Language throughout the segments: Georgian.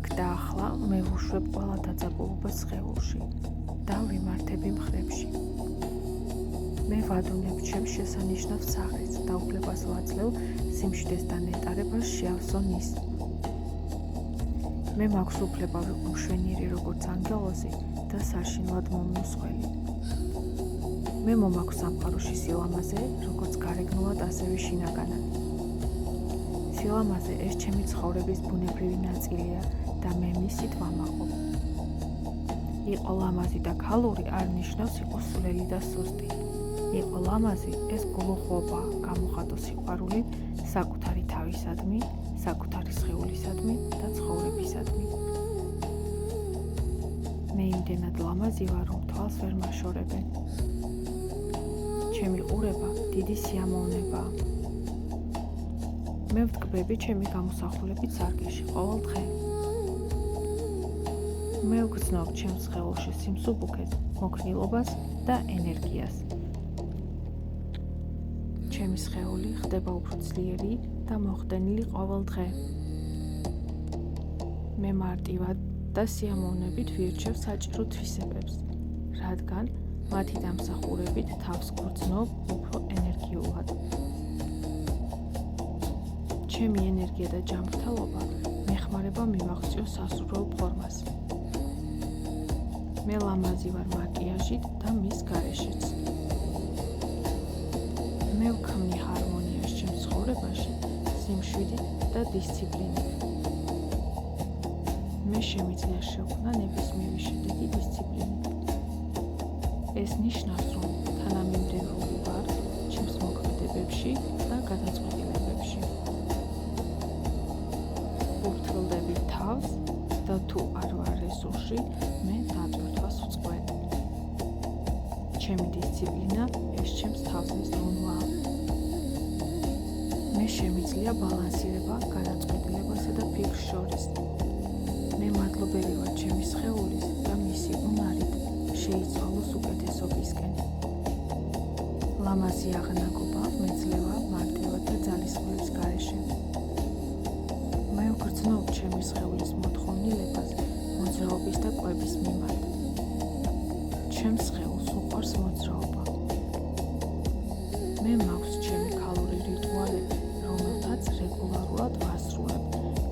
აქ და ახლა მე ვუშვებ ყველა დაძაბულობას სხეულში და ვიმართები მხრებში. მე ვადუნებ ჩემს შესანიშნავ სახეს და უფლებას ვაძლევ სიმშვიდეს და ნეტარებას შეავსო ნის. მე მაქვს უფლება ვიყო მშვენიერი როგორც ანგელოზი და საშინლად მომნუსხველი. მე მომაქვს სამყაროში სილამაზე, როგორც გარეგნულად, ასევე შინაგანად. სილამაზე ეს ჩემი ცხოვრების ბუნებრივი ნაწილია და მე მისით ვამაყობ. იყო ლამაზი და ქალური არ ნიშნავს იყო სულელი და სუსტი. იყო ლამაზი ეს გულუხობა, გამოხატო სიყვარული საკუთარი თავისადმი, საკუთარი სხეულისადმი და ცხოვრებისადმი. მე იმდენად ლამაზი ვარ, რომ თვალს ვერ მაშორებენ. ჩემი ყურება დიდი სიამოვნებაა. მე ვტკბები ჩემი გამოსახულებით სარკეში ყოველ დღე. მე ვგრძნობ ჩემს სხეულში სიმსუბუქეს, მოქნილობას და ენერგიას. ჩემი სხეული ხდება უფრო ძლიერი და მოხდენილი ყოველ დღე. მე მარტივად და სიამოვნებით ვირჩევ საჭირო თვისებებს, რადგან მათი დამსახურებით თავს გვგრძნობ უფრო ენერგიულად. ჩემი ენერგია და ჯანმრთელობა მეხმარება მივაღწიო სასურველ ფორმას. მე ლამაზი ვარ მაკიაჟით და მის გარეშეც. მე ვქმნი ჰარმონიას ჩემს ცხოვრებაში სიმშვიდით და დისციპლინით. მე შემიძლია შევქმნა ნებისმიერი შედეგი დისციპლინით. ეს ნიშნავს, რომ თანამიმდევრული ვარ ჩემს მოქმედებებში და გადაწყვეტილებებში. ვუფრთხილდები თავს და თუ არ ვარ რესურსში, მე დატვირთვას ვწყვეტ. ჩემი დისციპლინა ეს ჩემს თავზე ზრუნვაა. მე შემიძლია ბალანსირება გადაწყვეტილებასა და ფიქრს შორის. მე მადლობელი ვარ ჩემი სხეულის და მისი უნარით შეიცვალოს უკეთესობისკენ. ლამაზი აღნაგობა მეძლევა მარტივად და ძალისხმევის გარეშე. მე ვგრძნობ ჩემი სხეულის მოთხოვნილებას მოძრაობის და კვების მიმართ. ჩემს სხეულს უყვარს მოძრაობა. მე მაქვს ჩემი ქალური რიტუალები, რომელთაც რეგულარულად ვასრულებ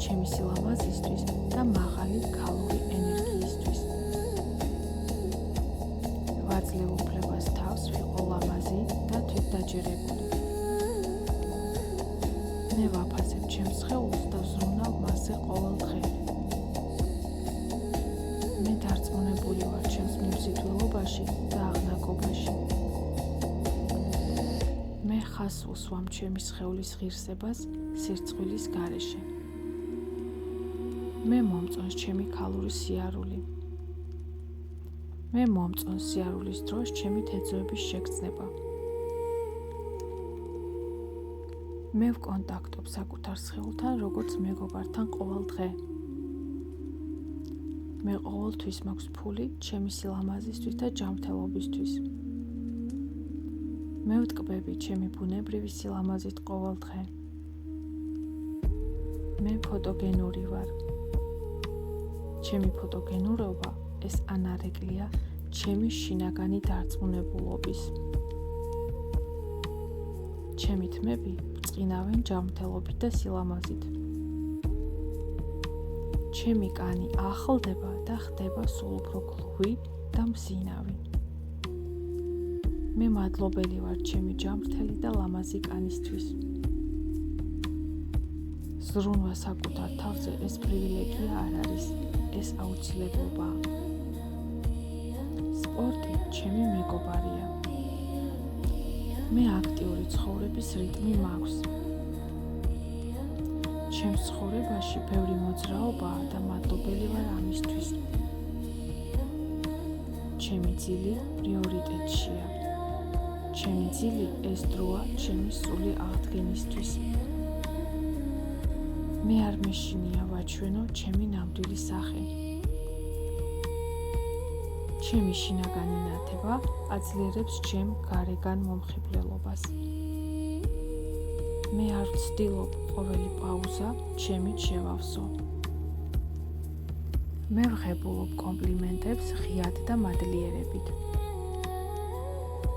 ჩემი სილამაზისთვის და მაღალი ქალური ენერგიისთვის. ვაძლევ უფლებას თავს ვიყო ლამაზი და თვითდაჯერებული. მე ვაფასებ ჩემს სხეულს და ვზრუნავ მასზე ყოველ დღე. მე დარწმუნებული ვარ ჩემს მიმზიდველობაში და აღნაგობაში. მე ხას უსვამ ჩემი სხეულის ღირსებას სირცხვილის გარეშე. მე მომწონს ჩემი ქალური სიარული. მე მომწონს სიარულის დროს ჩემი თეძოების შეგრძნება. მე ვკონტაქტობ საკუთარ სხეულთან, როგორც მეგობართან ყოველ დღე. მე ყოველთვის მაქვს ფული ჩემი სილამაზისთვის და ჯანმრთელობისთვის. მე ვტკბები ჩემი ბუნებრივი სილამაზით ყოველ დღე. მე ფოტოგენური ვარ. ჩემი ფოტოგენურობა ეს ანარეკლია ჩემი შინაგანი დარწმუნებულობის. ჩემი თმები ბრწყინავენ ჯანმრთელობით და სილამაზით. ჩემი კანი ახლდება და ხდება სულ უფრო გლუვი და მზინავი. მე მადლობელი ვარ ჩემი ჯანმრთელი და ლამაზი კანისთვის. ზრუნვა საკუთარ თავზე ეს პრივილეგია არ არის, ეს აუცილებლობაა. სპორტი ჩემი მეგობარია. მე აქტიური ცხოვრების რიტმი მაქვს. ჩემს ცხოვრებაში ბევრი მოძრაობაა და მადლობელი ვარ ამისთვის. ჩემი ძილი პრიორიტეტშია. ჩემი ძილი ეს დროა ჩემი სრული აღდგენისთვის. მე არ მეშინია ვაჩვენო ჩემი ნამდვილი სახე. ჩემი შინაგანი ნათება აძლიერებს ჩემ გარეგან მომხიბლელობას. მე არ ვცდილობ ყოველი პაუზა ჩემით შევავსო. მე ვღებულობ კომპლიმენტებს ღიად და მადლიერებით.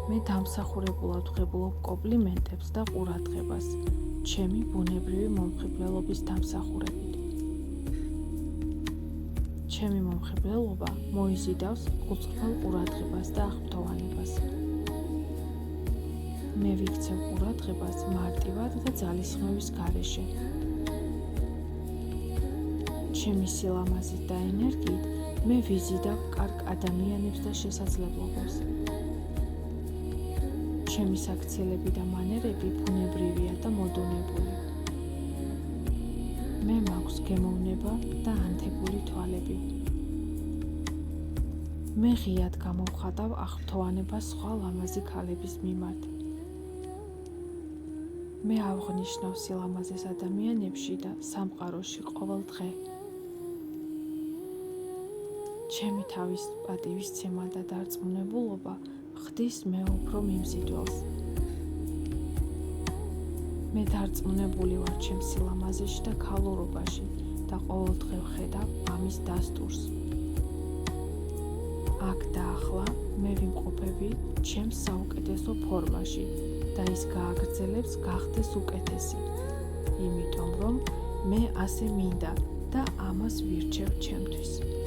მე დამსახურებულად ვღებულობ კომპლიმენტებს და ყურადღებას, ჩემი ბუნებრივი მომხიბვლელობის დამსახურებით. ჩემი მომხიბვლელობა მოიზიდავს კულტურულ ყურადღებას და აღფრთოვანებას. მე ვიქცევ ყურადღებას მარტივად და ძალისხმევის გარეშე. ჩემი სილამაზით და ენერგიით მე ვიზიდავ კარგ ადამიანებს და შესაძლებლობებს. ჩემი საქციელები და მანერები ბუნებრივია და მოდუნებული. მე მაქვს გემოვნება და ანთებული თვალები. მე ღიად გამოვხატავ აღფრთოვანებას სხვა ლამაზი ქალების მიმართ. მე ავღნიშნავ სილამაზეს ადამიანებში და სამყაროში ყოველ დღე. ჩემი თავის პატივისცემა და დარწმუნებულობა ხდის მე უფრო მიმზიდველს. მე დარწმუნებული ვარ ჩემ სილამაზეში და ქალურობაში და ყოველდღე ვხედავ ამის დასტურს. აქ და ახლა მე ვიმყოფები ჩემს საუკეთესო ფორმაში და ის გააგრძელებს გახდეს უკეთესი, იმიტომ რომ მე ასე მინდა და ამას ვირჩევ ჩემთვის.